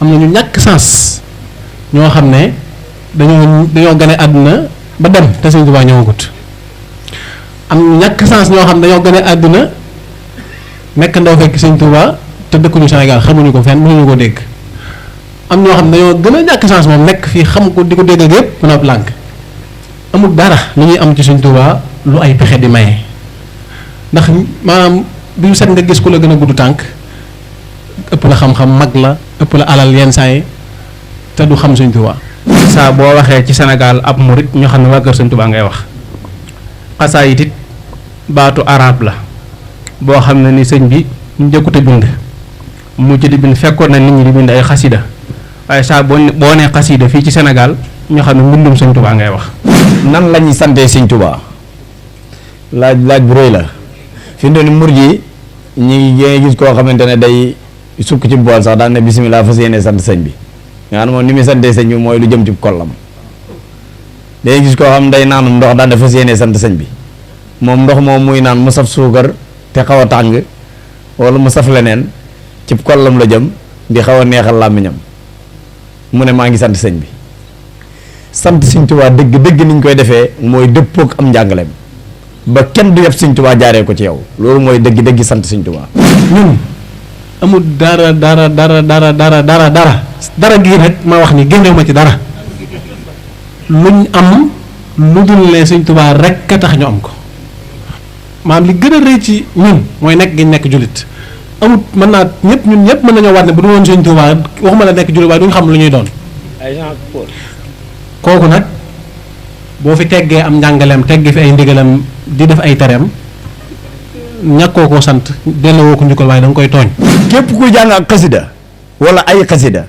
am na ñu ñàkk sens ñoo xam ne dañoo gane àdduna ba dem te Sëñ Tuubaa ñëwagut. am ñu ñàkk sens ñoo xam ne dañoo gane àdduna nekk ndaw fekk Sëñ Tuubaa te dëkkuñu Sénégal xamuñu ko fenn mënuñu ko dégg. am ñoo xam ne dañoo gën a ñàkk chance moom nekk fii xam ko di ko dégg ak yëpp mën a lànk amul dara lu ñuy am ci Sëñ Tuubaa lu ay pexe di maye ndax maanaam bi set nga gis ku la gën a gudd tànk ëpp la xam-xam mag la ëpp la alal yenn saa yi te du xam Sëñ Tuubaa. saa boo waxee ci Sénégal ab murit ñoo xam ne waa kër Sëñ Tuubaa ngay wax xasaayit it baatu arab la boo xam ne ni sëñ bi njëkkute bind mu ci di bind fekkoon na nit ñi di bind ay xasida waaye saa boo nee xasida fii ci Sénégal ñoo xam ne mbindum Sëñ Tuubaa ngay wax. nan la ñuy santee Sëñ Tuubaa laaj bu rëy la fi mu ne nii murid yi ñi ngi gis koo xamante ne day sukk ci bool sax daan ne bisimilah fas yéene sant sëñ bi nga xam ne moom ni muy santee sëñ bi mooy lu jëm ci kollam day gis koo xam day naan ndox daan ne fas yéene sant sëñ bi moom ndox moom muy naan mu saf suukar te xaw a tàng wala mu saf leneen ci kollam la jëm di xaw a neexal làmmiñam mu ne maa ngi sant sëñ bi sant Sëñ Tuubaa dëgg dëgg niñ koy defee mooy dëppook am njàngaleem ba kenn du yeb Sëñ Tuubaa jaaree ko ci yow loolu mooy dëgg dëgg sant Sëñ Tuubaa. ñun amul dara gii rek ma wax ni génnewu ma ci dara luñ am lu dul ne Sëñ Tuubaa rek a tax ñu am ko maanaam li gën a rëy ci ñun mooy nekk gi nekk jullit amut mën naa ñëpp ñun ñëpp mën nañoo waat ne bu du woon Sëñ Tuubaa waxuma la nekk jullit waaye duñ xam lu ñuy doon. kooku nag boo fi teggee am njàngaleem teggi fi ay ndigalam di def ay tereem ñàkkoo koo sant delloo ko njukkal waaye da nga koy tooñ. képp kuy jàng ak xasida wala ay xasida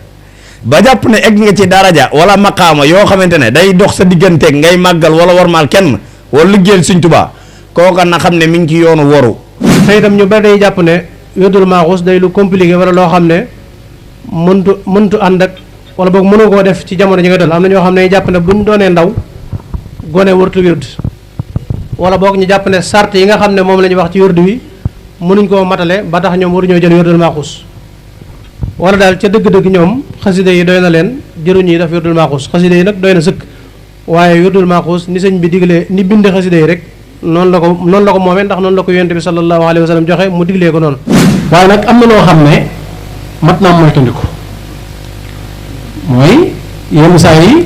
ba jàpp ne egg nga ci daraja wala maqaama yoo xamante ne day dox sa digganteeg ngay màggal wala warmaal kenn wala liggéeyal Sëñ Tuubaa kooka na xam ne mi ngi ci yoonu waru. te itam ñu bari day jàpp ne wérdul maaxuus day lu compliqué wala loo xam ne mëntu ànd ak wala boog mënu koo def ci jamono ji nga dal am na ñoo xam ne jàpp ne buñ doonee ndaw gone wartu wird wala boog ñu jàpp ne sart yi nga xam ne moom la ñuy wax ci wird wi mënuñ koo matale ba tax ñoom waruñoo jël wérdul maaxuus wala daal ca dëgg-dëgg ñoom xasida yi doy na leen jëruñu yi def wérdul maaxuus xasida yi nag doy na sëkk waaye wérdul maaxuus ni sëñ bi diglee ni binde xasida yi rek noonu la ko moomee ndax noonu la ko yonent bi sallallahu alayhi wa sallam joxe mu diglee ko noonu. waaye nag am na loo xam ne mat naa moytandiku mooy yenn saa yi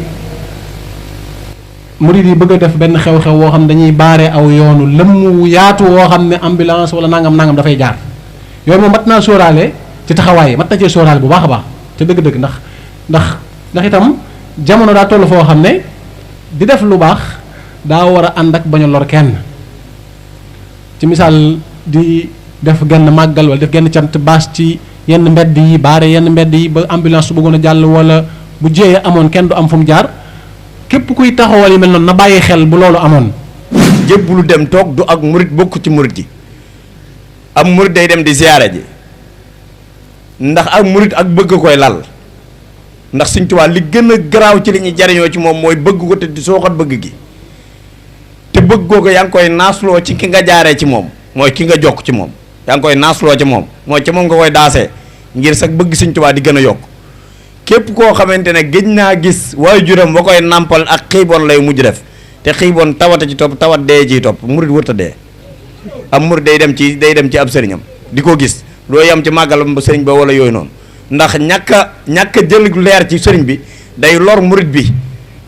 murid yi bëgg a def benn xew-xew woo xam dañuy baare aw yoonu lëmm yaatu woo xam ne ambulance wala nangam dafay jaar yooyu moom mat naa sóoraale ci taxawaay mat na cee sóoraale bu baax a baax te dëgg-dëgg ndax itam jamono daa toll foo xam ne di def lu baax daa war a ànd ak bañ a lor kenn ci misaal di def genn màggal wala def genn cant baas ci yenn mbedd yi baare yenn mbedd yi ba ambulance su bëggoon a jàll wala bu jéeyee amoon kenn du am fu mu jaar képp kuy taxawal yi mel noonu na bàyyi xel bu loolu amoon. jébbalu dem toog du ak murit bokk ci murit yi am murit day dem di ziyaare ji ndax ak murit ak bëgg koy lal ndax Sëñ Tuubaa li gën a garaaw ci li ñuy jariñoo ci moom mooy bëgg ko te di sooxat bëgg gi te bëgg ko yaa ngi koy naasloo ci ki nga jaaree ci moom mooy ki nga jokk ci moom yaa ngi koy naasloo ci moom mooy ci moom nga koy daasee ngir sax bëgg Sëñ Tuubaa di gën a yokk képp koo xamante ne gëj naa gis waajuram ba koy nàmpal ak xiiboon lay mujj def te xiiboon tawata ci topp tawat dee ciy topp murit wërta dee am murit day dem ci ab sëriñam di ko gis doo yam ci màggal sëriñ ba wala yooyu noonu ndax ñàkk a jël leer ci sëriñ bi day lor murit bi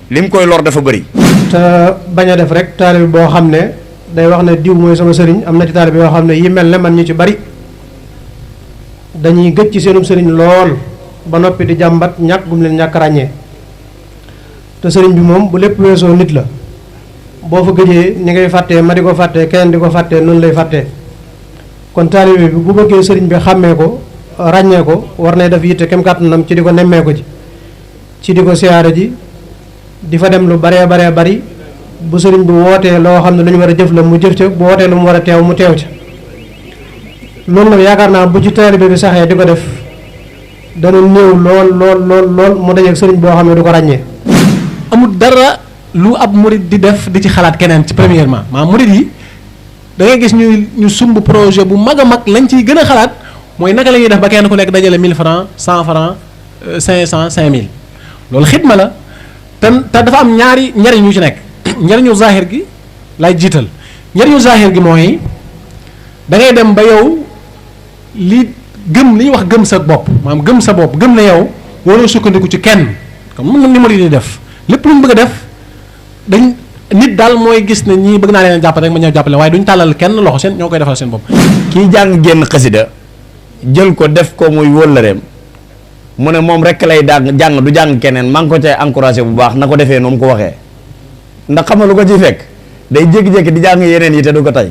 lim koy lor dafa bëri. te bañ a def rek taalibe boo xam ne day wax ne diw mooy sama sëriñ am na ci taalibe yoo xam ne yi mel ne man ñu ci bari dañuy gëj ci seenum sëriñ lool ba noppi di jàmbat ñàkk gum leen ñàkk ràññee te sëriñ bi moom bu lépp weesoo nit la boo fa gëjee ni ngay fàttee ma di ko fàttee keneen di ko fàttee noonu lay fàttee kon taalibe bi bu bëggee sëriñ bi xàmmee ko ràññee ko war nay def yitte kem kàttanam ci di ko nemmee ko ci di ko siyaare ji di fa dem lu baree bari bu sëriñ bi wootee loo xam ne lu ñu war a jëf la mu jëf ca bu wootee lu mu war a teew mu teew ca loolu nag yaakaar naa bu ci taalibe bi saxee di ko def dana néew lool mu dajeeg sëriñ boo xam ne du ko ràññee. amul dara lu ab murid di def di ci xalaat keneen ci premièrement maanaam murid yi da ngay gis ñu sumb projet bu mag a mag lañ ciy gën a xalaat mooy naka la ñuy def ba kenn ku nekk dajale 1000 francs 100 francs 500 5000 loolu xidma la te dafa am ñaari njariñ yu ci nekk njariñu zahir gi lay jiital njariñu zahir gi mooy da ngay dem ba yow li ñuy wax gëm sa bopp maanaam gëm sa bopp gëm na yow waroo sukkandiku ci kenn comme mën na ni ma di def lépp lu mu bëgg a def dañ nit daal mooy gis ne ñii bëgg naa leen jàppale rek ma ñëw jàppale waaye duñ tàllal kenn loxo seen ñoo koy defal seen bopp. kii jàng génn xasida jël ko def ko muy wóllëreem mu ne moom rek lay jàng du jàng keneen maa ngi ko cay encouragé bu baax na ko defee noonu mu ko waxee ndax xam nga lu ko ciy fekk day jékki-jékki di jàng yeneen yi te du ko tey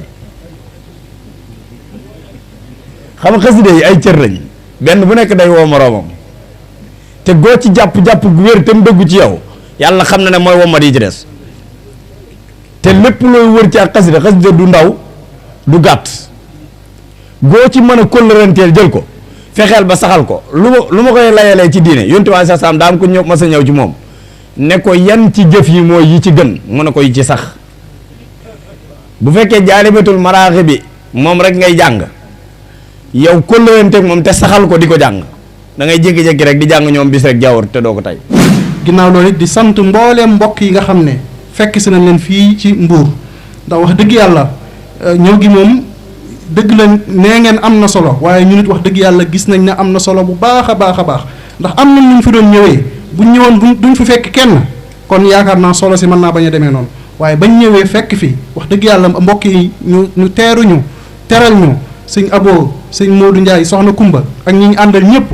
xam nga xasida yi ay cër lañ benn bu nekk day woo moroomam te goo ci jàpp gu wér te mu dëggu ci yow yàlla xam na ne mooy wommat yi ci des te lépp looy wër ci ak xasida du ndaw du gàtt goo ci mën a kóllëranteel jël ko fexeel ba saxal ko lu ma koy layalee ci diine yontu waa sa sam daa am ko ñëw mas a ñëw ci moom ne ko yan ci jëf yi mooy yi ci gën mu ne ko yi ci sax bu fekkee jaalibatul maraaxi bi moom rek ngay jàng yow kóllëranteeg moom te saxal ko di ko jàng da ngay jékki-jékki rek di jàng ñoom bis rek jawwar te doo ko tey. ginnaaw loolu di sant mbooleem mbokk yi nga xam ne fekk si nañ leen fii ci Mbuur ndax wax dëgg yàlla ñëw gi moom dëgg la nee ngeen am na solo waaye ñu nit wax dëgg yàlla gis nañ ne am na solo bu baax a baax a baax ndax am na ñu fi doon ñëwee bu ñëwoon duñ fi fekk kenn kon yaakaar naa solo si mën naa bañ a demee noonu waaye bañ ñëwee fekk fi wax dëgg yàlla mbokk yi ñu teeruñu teral ñu sëñ Abo sëñ Modou Ndiaye soxna Kumba ak ñi ñu àndal ñëpp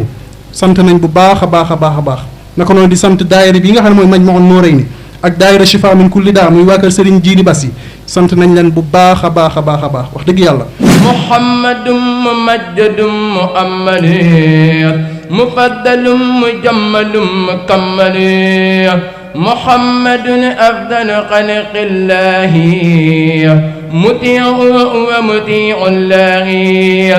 sant nañ bu baax a baax a baax a baax naka noonu di sant daayira bi nga xam ne mooy Majmahun Nurayni ak daayira Chifa min kulli daa muy waa kër Serigne Jiili Basi sant nañ leen bu baax a baax a baax a baax wax dëgg yàlla. muhammadum mumajjadum muhammadi mufaddalum mujammalum mukammali muhammadun afdalu xalqillahi mutii'u wa mutii'u llaahi